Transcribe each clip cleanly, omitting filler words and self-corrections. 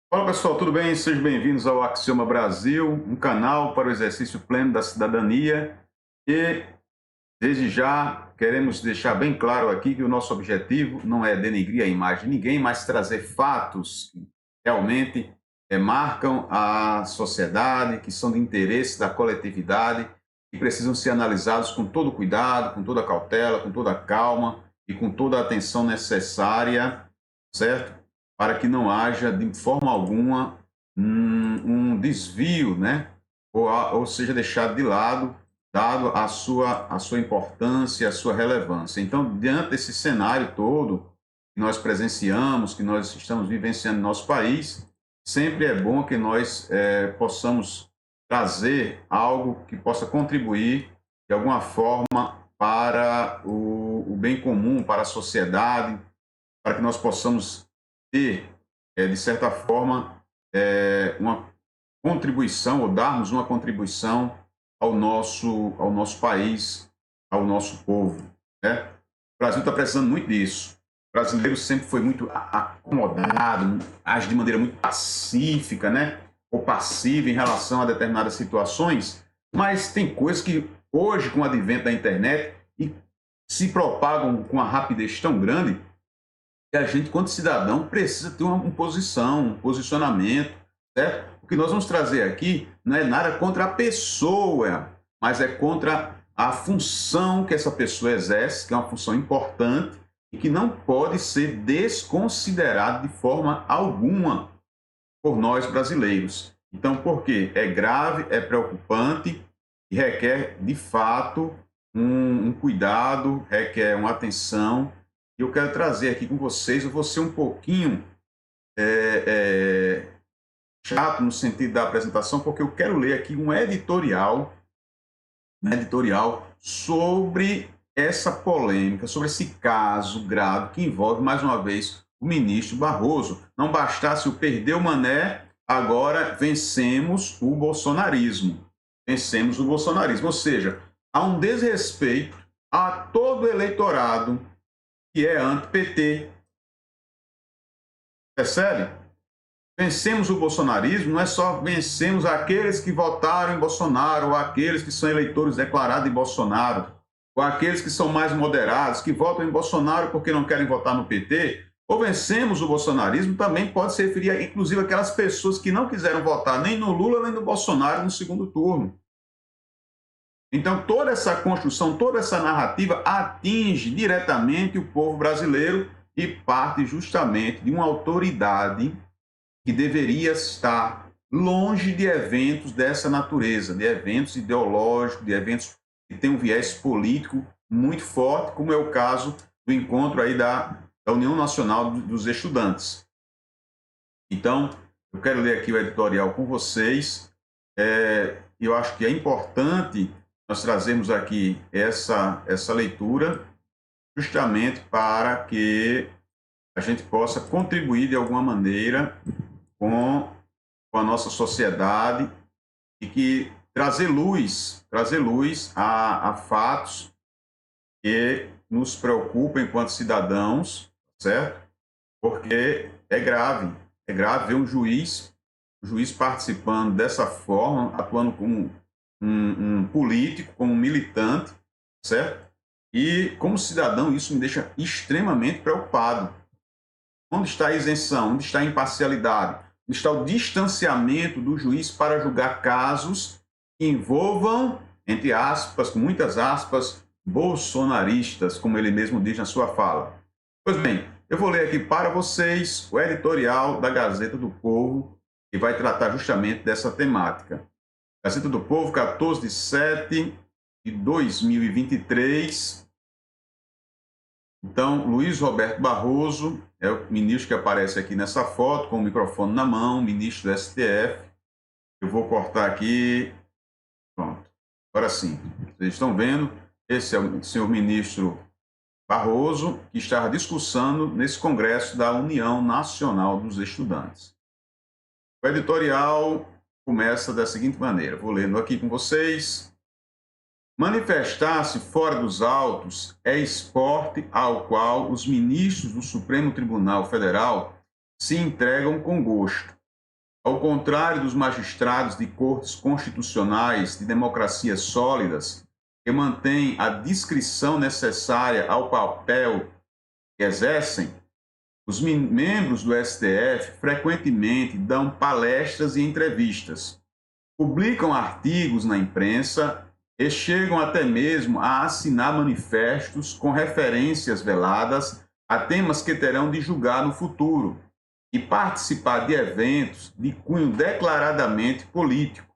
Fala pessoal, tudo bem? Sejam bem-vindos ao Axioma Brasil, um canal para o exercício pleno da cidadania. E, desde já, queremos deixar bem claro aqui que o nosso objetivo não é denegrir a imagem de ninguém, mas trazer fatos que realmente marcam a sociedade, que são de interesse da coletividade, que precisam ser analisados com todo cuidado, com toda cautela, com toda calma e com toda a atenção necessária, certo? Para que não haja, de forma alguma, um desvio, né? Ou seja, deixado de lado, dado a sua importância, a sua relevância. Então, diante desse cenário todo que nós presenciamos, que nós estamos vivenciando no nosso país, sempre é bom que nós possamos trazer algo que possa contribuir de alguma forma para o bem comum, para a sociedade, para que nós possamos ter, de certa forma, uma contribuição, ou darmos uma contribuição ao nosso país, ao nosso povo. Né? O Brasil está precisando muito disso. O brasileiro sempre foi muito acomodado, age de maneira muito pacífica, né? Ou passiva em relação a determinadas situações, mas tem coisas que hoje, com o advento da internet, e se propagam com uma rapidez tão grande que a gente, quanto cidadão, precisa ter uma posição, um posicionamento, certo? O que nós vamos trazer aqui não é nada contra a pessoa, mas é contra a função que essa pessoa exerce, que é uma função importante e que não pode ser desconsiderada de forma alguma por nós brasileiros. Então, por quê? É grave, é preocupante e requer, de fato, um cuidado, requer uma atenção. E eu quero trazer aqui com vocês, eu vou ser um pouquinho é, é, chato no sentido da apresentação, porque eu quero ler aqui um editorial sobre essa polêmica, sobre esse caso grave que envolve, mais uma vez, o ministro Barroso. Não bastasse o perder o Mané, agora vencemos o bolsonarismo. Vencemos o bolsonarismo, ou seja, há um desrespeito a todo o eleitorado que é anti-PT. Percebe? Vencemos o bolsonarismo, não é só vencemos aqueles que votaram em Bolsonaro, ou aqueles que são eleitores declarados em Bolsonaro, ou aqueles que são mais moderados, que votam em Bolsonaro porque não querem votar no PT, ou vencemos o bolsonarismo, também pode se referir a, inclusive, aquelas pessoas que não quiseram votar nem no Lula nem no Bolsonaro no segundo turno. Então, toda essa construção, toda essa narrativa atinge diretamente o povo brasileiro e parte justamente de uma autoridade que deveria estar longe de eventos dessa natureza, de eventos ideológicos, de eventos que têm um viés político muito forte, como é o caso do encontro aí da União Nacional dos Estudantes. Então, eu quero ler aqui o editorial com vocês. Eu acho que é importante nós trazermos aqui essa leitura justamente para que a gente possa contribuir de alguma maneira com a nossa sociedade e que trazer luz a fatos que nos preocupam enquanto cidadãos, certo? Porque é grave ver o juiz participando dessa forma, atuando como um político, como um militante, certo? E como cidadão isso me deixa extremamente preocupado. Onde está a isenção? Onde está a imparcialidade? Onde está o distanciamento do juiz para julgar casos que envolvam, entre aspas, com muitas aspas, bolsonaristas, como ele mesmo diz na sua fala? Pois bem, eu vou ler aqui para vocês o editorial da Gazeta do Povo, que vai tratar justamente dessa temática. Gazeta do Povo, 14 de 7 de 2023. Então, Luiz Roberto Barroso é o ministro que aparece aqui nessa foto, com o microfone na mão, ministro do STF. Eu vou cortar aqui. Pronto. Agora sim. Vocês estão vendo? Esse é o senhor ministro Barroso, que está discursando nesse congresso da União Nacional dos Estudantes. O editorial começa da seguinte maneira. Vou lendo aqui com vocês. Manifestar-se fora dos autos é esporte ao qual os ministros do Supremo Tribunal Federal se entregam com gosto. Ao contrário dos magistrados de cortes constitucionais de democracias sólidas, que mantêm a discrição necessária ao papel que exercem, os membros do STF frequentemente dão palestras e entrevistas, publicam artigos na imprensa e chegam até mesmo a assinar manifestos com referências veladas a temas que terão de julgar no futuro e participar de eventos de cunho declaradamente político.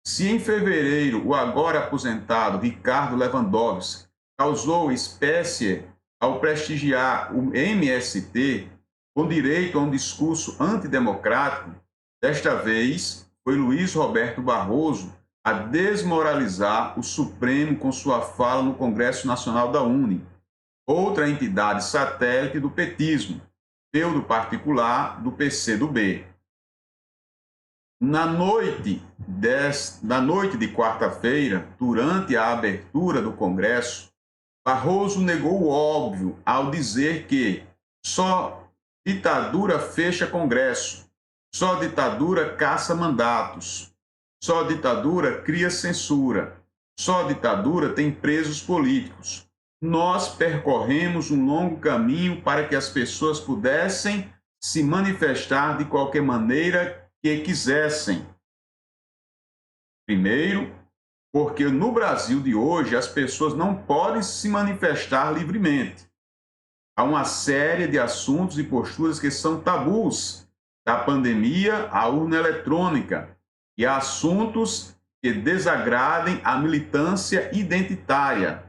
Se em fevereiro o agora aposentado Ricardo Lewandowski causou espécie ao prestigiar o MST com direito a um discurso antidemocrático, desta vez foi Luiz Roberto Barroso a desmoralizar o Supremo com sua fala no Congresso Nacional da UNE, outra entidade satélite do petismo, feudo particular do PCdoB. Na noite de quarta-feira, durante a abertura do Congresso, Barroso negou o óbvio ao dizer que só ditadura fecha Congresso, só ditadura caça mandatos, só ditadura cria censura, só ditadura tem presos políticos. Nós percorremos um longo caminho para que as pessoas pudessem se manifestar de qualquer maneira que quisessem. Primeiro, porque no Brasil de hoje as pessoas não podem se manifestar livremente. Há uma série de assuntos e posturas que são tabus, da pandemia à urna eletrônica, e há assuntos que desagradem a militância identitária.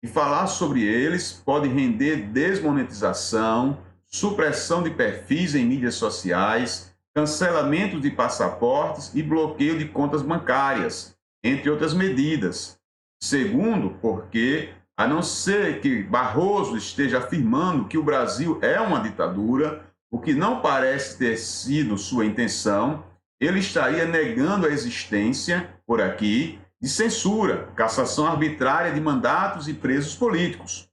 E falar sobre eles pode render desmonetização, supressão de perfis em mídias sociais, cancelamento de passaportes e bloqueio de contas bancárias, entre outras medidas. Segundo, porque, a não ser que Barroso esteja afirmando que o Brasil é uma ditadura, o que não parece ter sido sua intenção, ele estaria negando a existência, por aqui, de censura, cassação arbitrária de mandatos e presos políticos.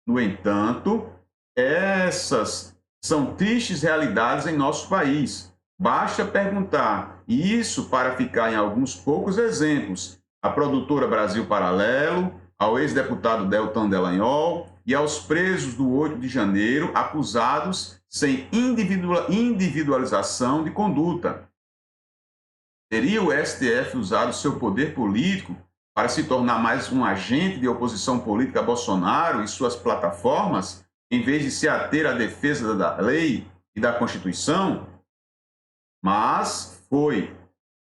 No entanto, essas são tristes realidades em nosso país. Basta perguntar, e isso para ficar em alguns poucos exemplos, à produtora Brasil Paralelo, ao ex-deputado Deltan Dallagnol e aos presos do 8 de janeiro acusados sem individualização de conduta. Teria o STF usado seu poder político para se tornar mais um agente de oposição política a Bolsonaro e suas plataformas, em vez de se ater à defesa da lei e da Constituição? Mas foi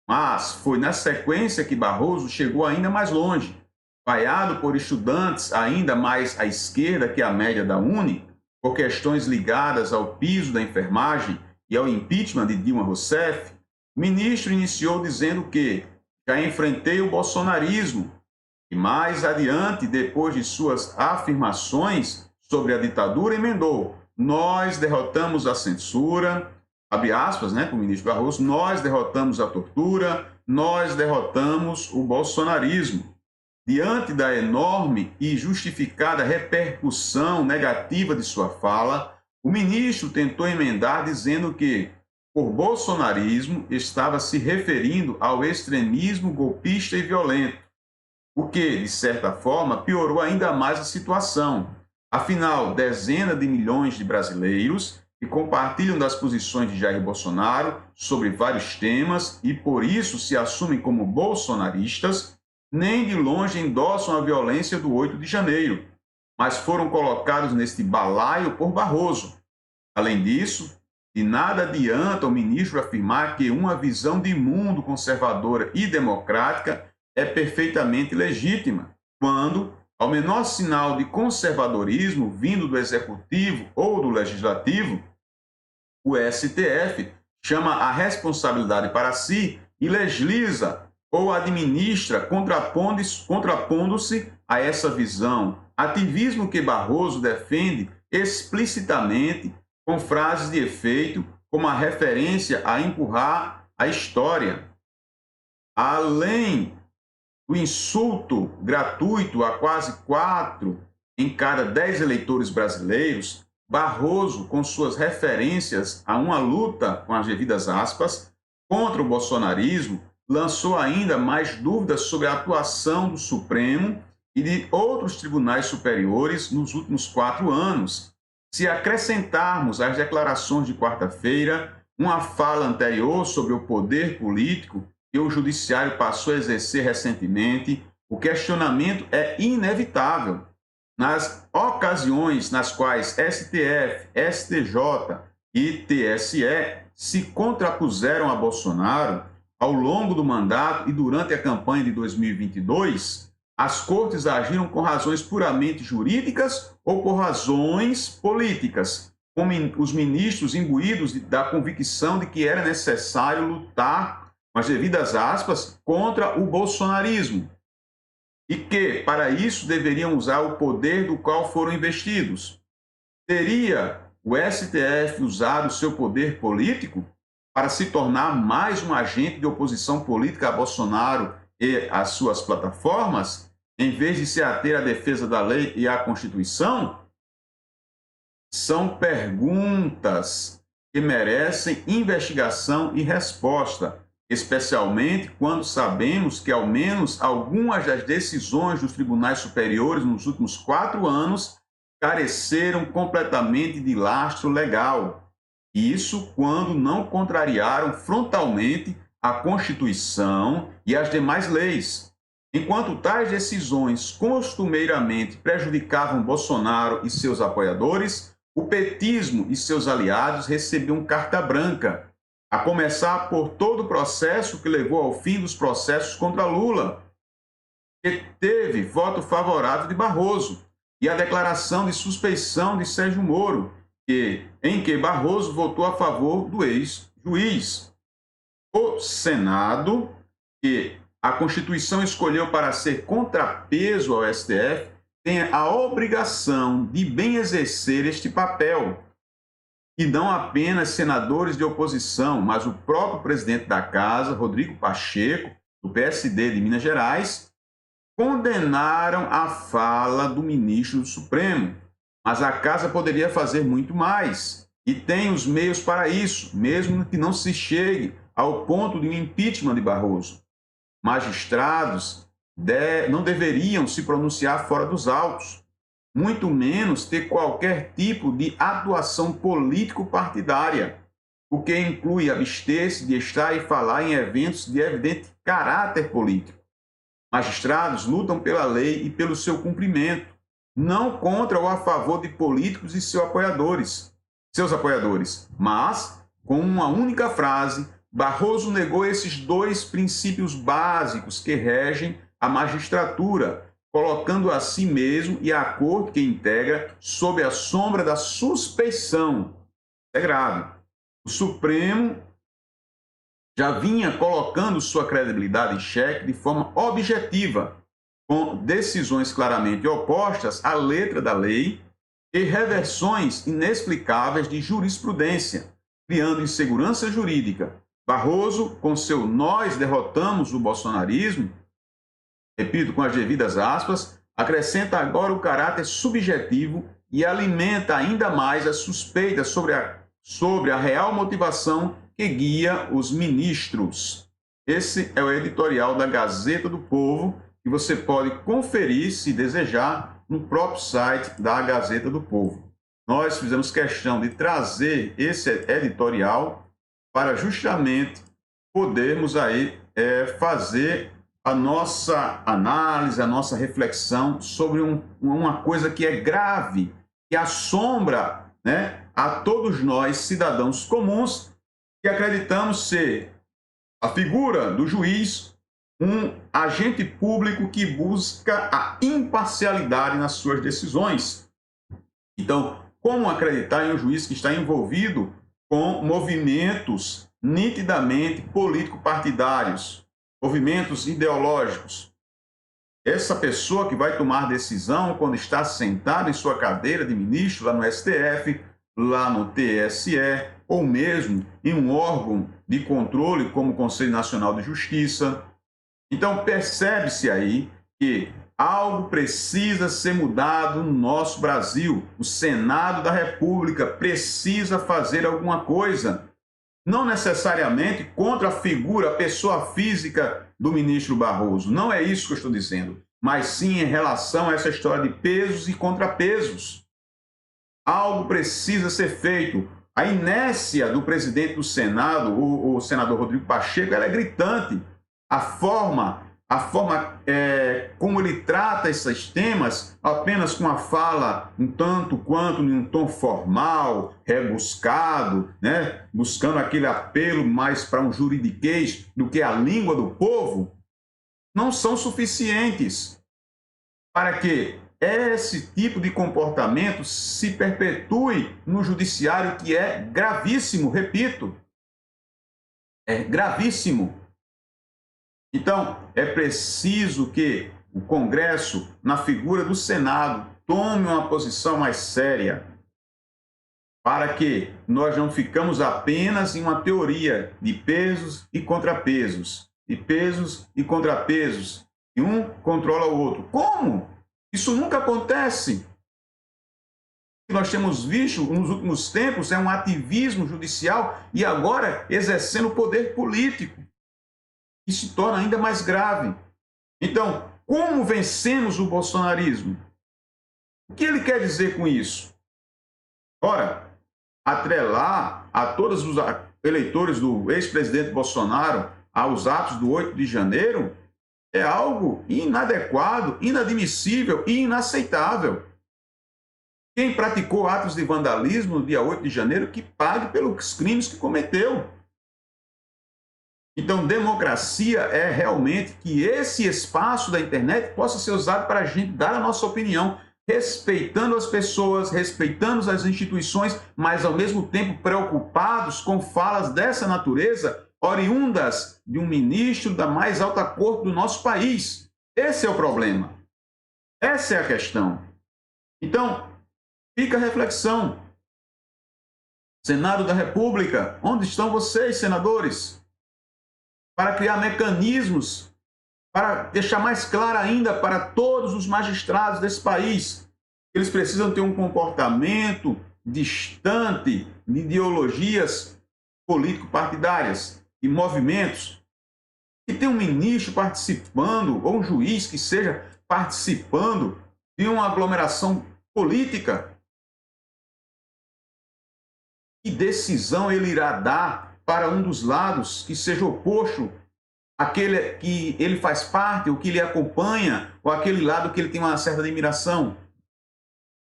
na sequência que Barroso chegou ainda mais longe, vaiado por estudantes ainda mais à esquerda que a média da UNE, por questões ligadas ao piso da enfermagem e ao impeachment de Dilma Rousseff. O ministro iniciou dizendo que já enfrentei o bolsonarismo e mais adiante, depois de suas afirmações sobre a ditadura, emendou: nós derrotamos a censura, abre aspas, né, para o ministro Barroso, nós derrotamos a tortura, nós derrotamos o bolsonarismo. Diante da enorme e justificada repercussão negativa de sua fala, o ministro tentou emendar dizendo que, por bolsonarismo, estava se referindo ao extremismo golpista e violento, o que, de certa forma, piorou ainda mais a situação. Afinal, dezenas de milhões de brasileiros que compartilham das posições de Jair Bolsonaro sobre vários temas e, por isso, se assumem como bolsonaristas, nem de longe endossam a violência do 8 de janeiro, mas foram colocados neste balaio por Barroso. Além disso, de nada adianta o ministro afirmar que uma visão de mundo conservadora e democrática é perfeitamente legítima, quando, ao menor sinal de conservadorismo vindo do executivo ou do legislativo, o STF chama a responsabilidade para si e legisla ou administra contrapondo-se a essa visão, ativismo que Barroso defende explicitamente com frases de efeito como a referência a empurrar a história. Além do insulto gratuito a quase 4 em cada 10 eleitores brasileiros, Barroso, com suas referências a uma luta, com as devidas aspas, contra o bolsonarismo lançou ainda mais dúvidas sobre a atuação do Supremo e de outros tribunais superiores nos últimos 4 anos. Se acrescentarmos às declarações de quarta-feira uma fala anterior sobre o poder político que o judiciário passou a exercer recentemente, o questionamento é inevitável. Nas ocasiões nas quais STF, STJ e TSE se contrapuseram a Bolsonaro ao longo do mandato e durante a campanha de 2022, as cortes agiram com razões puramente jurídicas ou por razões políticas, como os ministros imbuídos da convicção de que era necessário lutar, com as devidas aspas, contra o bolsonarismo, e que, para isso, deveriam usar o poder do qual foram investidos. Teria o STF usado seu poder político para se tornar mais um agente de oposição política a Bolsonaro e às suas plataformas, em vez de se ater à defesa da lei e à Constituição? São perguntas que merecem investigação e resposta, especialmente quando sabemos que ao menos algumas das decisões dos tribunais superiores nos últimos 4 anos careceram completamente de lastro legal. Isso quando não contrariaram frontalmente a Constituição e as demais leis. Enquanto tais decisões costumeiramente prejudicavam Bolsonaro e seus apoiadores, o petismo e seus aliados recebiam carta branca, a começar por todo o processo que levou ao fim dos processos contra Lula, que teve voto favorável de Barroso, e a declaração de suspeição de Sérgio Moro, em que Barroso votou a favor do ex-juiz. O Senado, que a Constituição escolheu para ser contrapeso ao STF, tem a obrigação de bem exercer este papel. E não apenas senadores de oposição, mas o próprio presidente da Casa, Rodrigo Pacheco, do PSD de Minas Gerais, condenaram a fala do ministro do Supremo. Mas a Casa poderia fazer muito mais e tem os meios para isso, mesmo que não se chegue ao ponto de um impeachment de Barroso. Magistrados não deveriam se pronunciar fora dos autos, muito menos ter qualquer tipo de atuação político-partidária, o que inclui abster-se de estar e falar em eventos de evidente caráter político. Magistrados lutam pela lei e pelo seu cumprimento, não contra ou a favor de políticos e seus apoiadores, mas, com uma única frase, Barroso negou esses dois princípios básicos que regem a magistratura, colocando a si mesmo e a corte que integra sob a sombra da suspeição. É grave. O Supremo já vinha colocando sua credibilidade em xeque de forma objetiva, com decisões claramente opostas à letra da lei e reversões inexplicáveis de jurisprudência, criando insegurança jurídica. Barroso, com seu "nós derrotamos o bolsonarismo", repito com as devidas aspas, acrescenta agora o caráter subjetivo e alimenta ainda mais as suspeitas sobre a real motivação que guia os ministros. Esse é o editorial da Gazeta do Povo, que você pode conferir, se desejar, no próprio site da Gazeta do Povo. Nós fizemos questão de trazer esse editorial para justamente podermos aí fazer a nossa análise, a nossa reflexão sobre uma coisa que é grave, que assombra, né, a todos nós, cidadãos comuns, que acreditamos ser a figura do juiz um agente público que busca a imparcialidade nas suas decisões. Então, como acreditar em um juiz que está envolvido com movimentos nitidamente político-partidários, movimentos ideológicos? Essa pessoa que vai tomar decisão quando está sentado em sua cadeira de ministro lá no STF, lá no TSE, ou mesmo em um órgão de controle como o Conselho Nacional de Justiça. Então, percebe-se aí que algo precisa ser mudado no nosso Brasil. O Senado da República precisa fazer alguma coisa. não necessariamente contra a figura, a pessoa física do ministro Barroso. Não é isso que eu estou dizendo, mas sim em relação a essa história de pesos e contrapesos. Algo precisa ser feito. A inércia do presidente do Senado, o senador Rodrigo Pacheco, ela é gritante. A forma como ele trata esses temas, apenas com a fala um tanto quanto em um tom formal, rebuscado, né? Buscando aquele apelo mais para um juridiquês do que a língua do povo, não são suficientes para que esse tipo de comportamento se perpetue no judiciário, que é gravíssimo, repito, é gravíssimo. Então, é preciso que o Congresso, na figura do Senado, tome uma posição mais séria, para que nós não ficamos apenas em uma teoria de pesos e contrapesos, e pesos e contrapesos, e um controla o outro. Como? Isso nunca acontece. O que nós temos visto nos últimos tempos é um ativismo judicial e agora exercendo o poder político, que se torna ainda mais grave. Então, como vencemos o bolsonarismo? O que ele quer dizer com isso? Ora, atrelar a todos os eleitores do ex-presidente Bolsonaro aos atos do 8 de janeiro é algo inadequado, inadmissível e inaceitável. Quem praticou atos de vandalismo no dia 8 de janeiro, que pague pelos crimes que cometeu. Então, democracia é realmente que esse espaço da internet possa ser usado para a gente dar a nossa opinião, respeitando as pessoas, respeitando as instituições, mas ao mesmo tempo preocupados com falas dessa natureza, oriundas de um ministro da mais alta corte do nosso país. Esse é o problema. Essa é a questão. Então, fica a reflexão. Senado da República, onde estão vocês, senadores? Para criar mecanismos, para deixar mais claro ainda para todos os magistrados desse país, eles precisam ter um comportamento distante de ideologias político-partidárias e movimentos. Que tem um ministro participando, ou um juiz que seja participando de uma aglomeração política. Que decisão ele irá dar para um dos lados que seja oposto àquele que ele faz parte, ou que ele acompanha, ou aquele lado que ele tem uma certa admiração?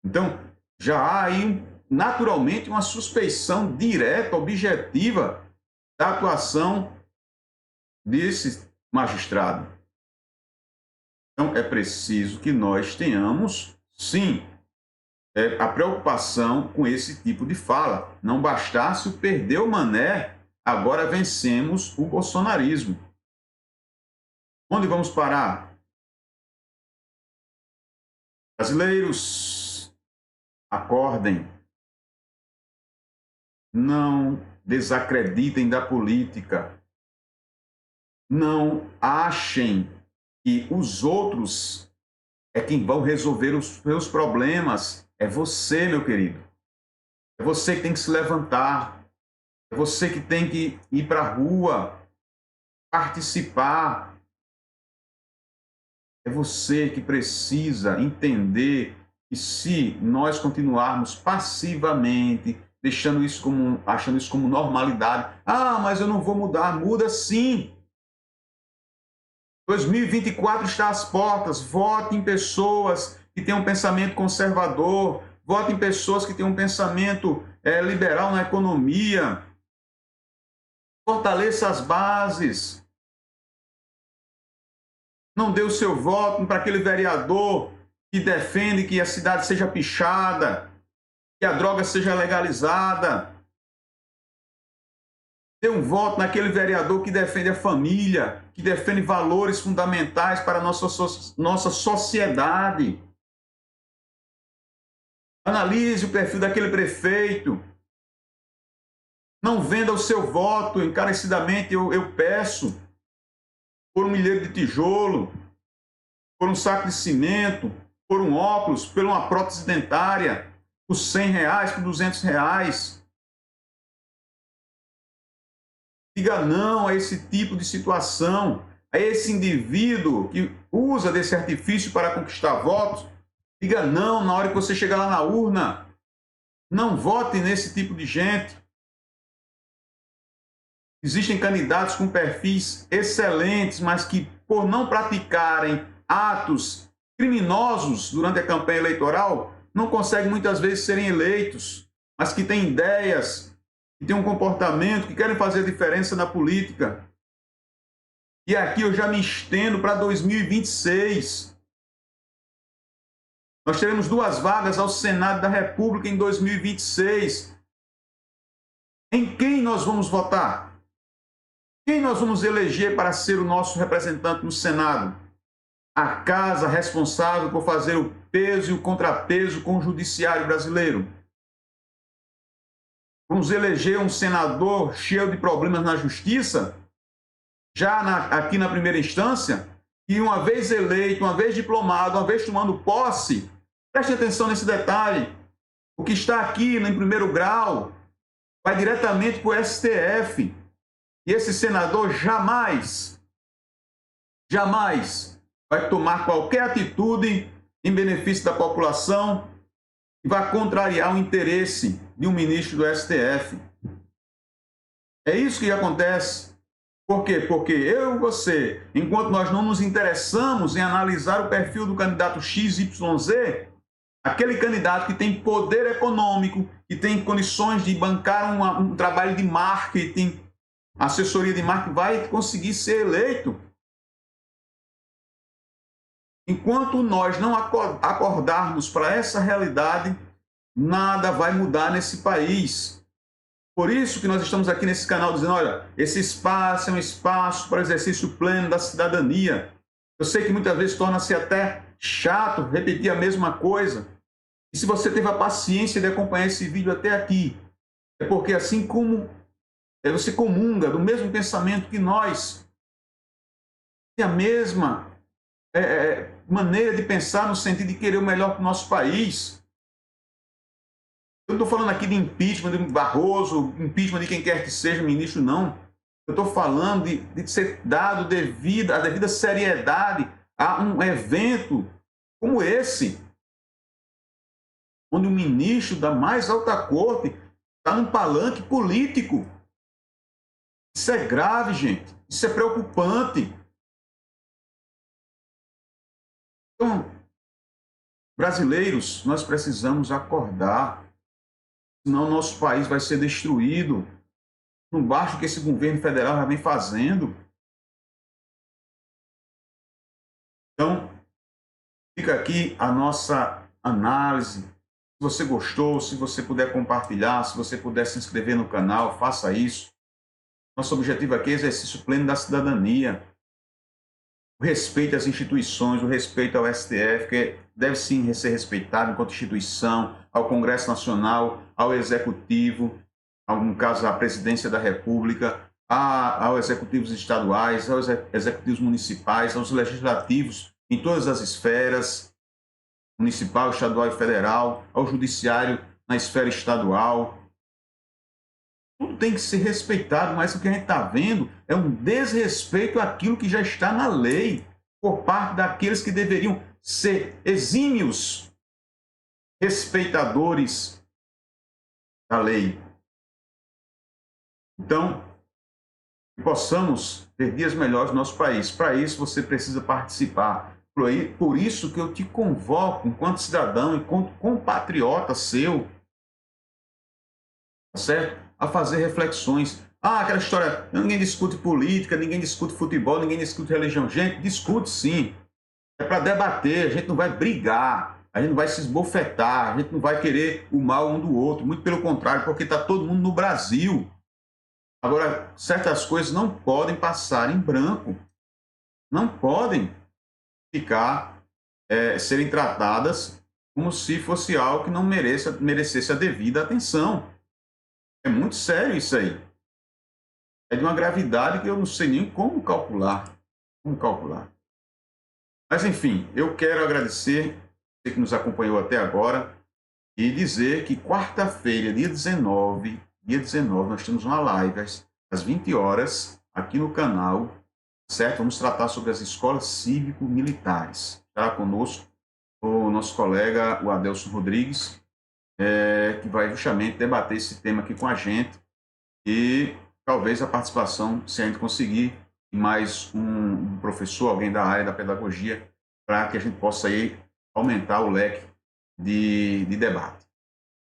Então, já há aí naturalmente uma suspeição direta, objetiva da atuação desse magistrado. Então, é preciso que nós tenhamos, sim, a preocupação com esse tipo de fala. Não bastasse o perder o mané, agora vencemos o bolsonarismo. Onde vamos parar? Brasileiros, acordem. Não desacreditem da política. Não achem que os outros é quem vão resolver os seus problemas. É você, meu querido. É você que tem que se levantar. É você que tem que ir para a rua, participar. É você que precisa entender que se nós continuarmos passivamente, achando isso como normalidade, mas eu não vou mudar, muda sim. 2024 está às portas. Vote em pessoas que têm um pensamento conservador. Vote em pessoas que têm um pensamento liberal na economia. Fortaleça as bases. Não dê o seu voto para aquele vereador que defende que a cidade seja pichada, que a droga seja legalizada. Dê um voto naquele vereador que defende a família, que defende valores fundamentais para a nossa sociedade. Analise o perfil daquele prefeito. Não venda o seu voto encarecidamente, eu peço, por um milheiro de tijolo, por um saco de cimento, por um óculos, por uma prótese dentária, por R$100, por R$200. Diga não a esse tipo de situação, a esse indivíduo que usa desse artifício para conquistar votos. Diga não na hora que você chegar lá na urna. Não vote nesse tipo de gente. Existem candidatos com perfis excelentes, mas que, por não praticarem atos criminosos durante a campanha eleitoral, não conseguem muitas vezes serem eleitos, mas que têm ideias, que têm um comportamento, que querem fazer diferença na política. E aqui eu já me estendo para 2026. Nós teremos 2 vagas ao Senado da República em 2026. Em quem nós vamos votar? Quem nós vamos eleger para ser o nosso representante no Senado? A casa responsável por fazer o peso e o contrapeso com o judiciário brasileiro. Vamos eleger um senador cheio de problemas na justiça, aqui na primeira instância, e uma vez eleito, uma vez diplomado, uma vez tomando posse, preste atenção nesse detalhe, o que está aqui em primeiro grau vai diretamente para o STF. E esse senador jamais vai tomar qualquer atitude em benefício da população que vai contrariar o interesse de um ministro do STF. É isso que acontece. Por quê? Porque eu e você, enquanto nós não nos interessamos em analisar o perfil do candidato XYZ, aquele candidato que tem poder econômico, que tem condições de bancar um trabalho de marketing, assessoria de marketing, vai conseguir ser eleito. Enquanto nós não acordarmos para essa realidade, nada vai mudar nesse país. Por isso que nós estamos aqui nesse canal dizendo, olha, esse espaço é um espaço para o exercício pleno da cidadania. Eu sei que muitas vezes torna-se até chato repetir a mesma coisa. E se você teve a paciência de acompanhar esse vídeo até aqui, é porque assim como você comunga do mesmo pensamento que nós, tem a mesma maneira de pensar no sentido de querer o melhor para o nosso país. Eu não estou falando aqui de impeachment de Barroso, impeachment de quem quer que seja ministro, não. Eu estou falando de ser dado a devida seriedade a um evento como esse, onde o ministro da mais alta corte está num palanque político. Isso é grave, gente. Isso é preocupante. Então, brasileiros, nós precisamos acordar, senão nosso país vai ser destruído. Não basta o que esse governo federal já vem fazendo. Então, fica aqui a nossa análise. Se você gostou, se você puder compartilhar, se você puder se inscrever no canal, faça isso. Nosso objetivo aqui é exercício pleno da cidadania. O respeito às instituições, o respeito ao STF, que deve sim ser respeitado enquanto instituição, ao Congresso Nacional, ao Executivo, no caso, à Presidência da República, aos executivos estaduais, aos executivos municipais, aos legislativos, em todas as esferas, municipal, estadual e federal, ao judiciário na esfera estadual. Tudo tem que ser respeitado, mas o que a gente está vendo é um desrespeito àquilo que já está na lei, por parte daqueles que deveriam ser exímios respeitadores da lei. Então, que possamos ter dias melhores no nosso país. Para isso, você precisa participar. Por isso que eu te convoco, enquanto cidadão, enquanto compatriota seu, tá certo? A fazer reflexões. Aquela história, ninguém discute política, ninguém discute futebol, ninguém discute religião. Gente, discute sim. É para debater, a gente não vai brigar, a gente não vai se esbofetar, a gente não vai querer o mal um do outro. Muito pelo contrário, porque está todo mundo no Brasil. Agora, certas coisas não podem passar em branco. Não podem serem tratadas como se fosse algo que não merecesse a devida atenção. É muito sério isso aí. É de uma gravidade que eu não sei nem como calcular. Mas, enfim, eu quero agradecer você que nos acompanhou até agora e dizer que quarta-feira, dia 19, nós temos uma live às 20 horas, aqui no canal, certo? Vamos tratar sobre as escolas cívico-militares. Está conosco o nosso colega, o Adelson Rodrigues, que vai justamente debater esse tema aqui com a gente e talvez a participação, se a gente conseguir, de mais um professor, alguém da área da pedagogia, para que a gente possa aí aumentar o leque de debate.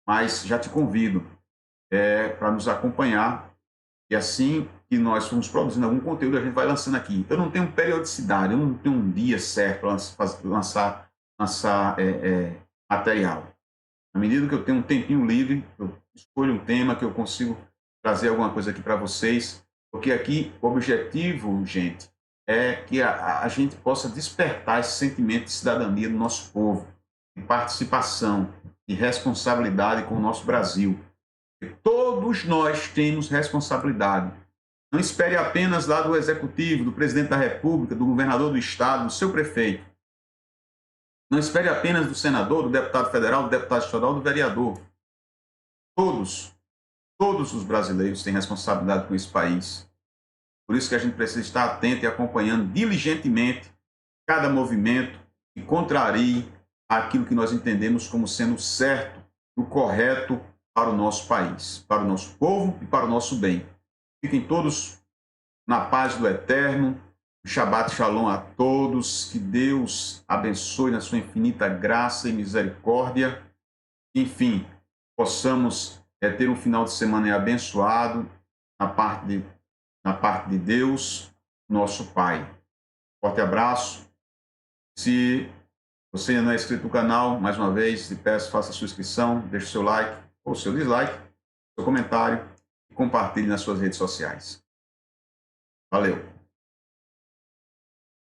Mas já te convido para nos acompanhar e assim que nós formos produzindo algum conteúdo, a gente vai lançando aqui. Eu não tenho periodicidade, eu não tenho um dia certo para lançar material. À medida que eu tenho um tempinho livre, eu escolho um tema que eu consigo trazer alguma coisa aqui para vocês, porque aqui o objetivo, gente, é que a gente possa despertar esse sentimento de cidadania do nosso povo, de participação, de responsabilidade com o nosso Brasil. Porque todos nós temos responsabilidade. Não espere apenas lá do executivo, do presidente da República, do governador do estado, do seu prefeito. Não espere apenas do senador, do deputado federal, do deputado estadual, do vereador. Todos os brasileiros têm responsabilidade com esse país. Por isso que a gente precisa estar atento e acompanhando diligentemente cada movimento que contrarie aquilo que nós entendemos como sendo certo e o correto para o nosso país, para o nosso povo e para o nosso bem. Fiquem todos na paz do Eterno. Shabbat Shalom a todos. Que Deus abençoe na sua infinita graça e misericórdia. Enfim, possamos ter um final de semana abençoado na parte de Deus, nosso Pai. Forte abraço. Se você ainda não é inscrito no canal, mais uma vez, te peço, faça a sua inscrição, deixe o seu like ou seu dislike, seu comentário e compartilhe nas suas redes sociais. Valeu!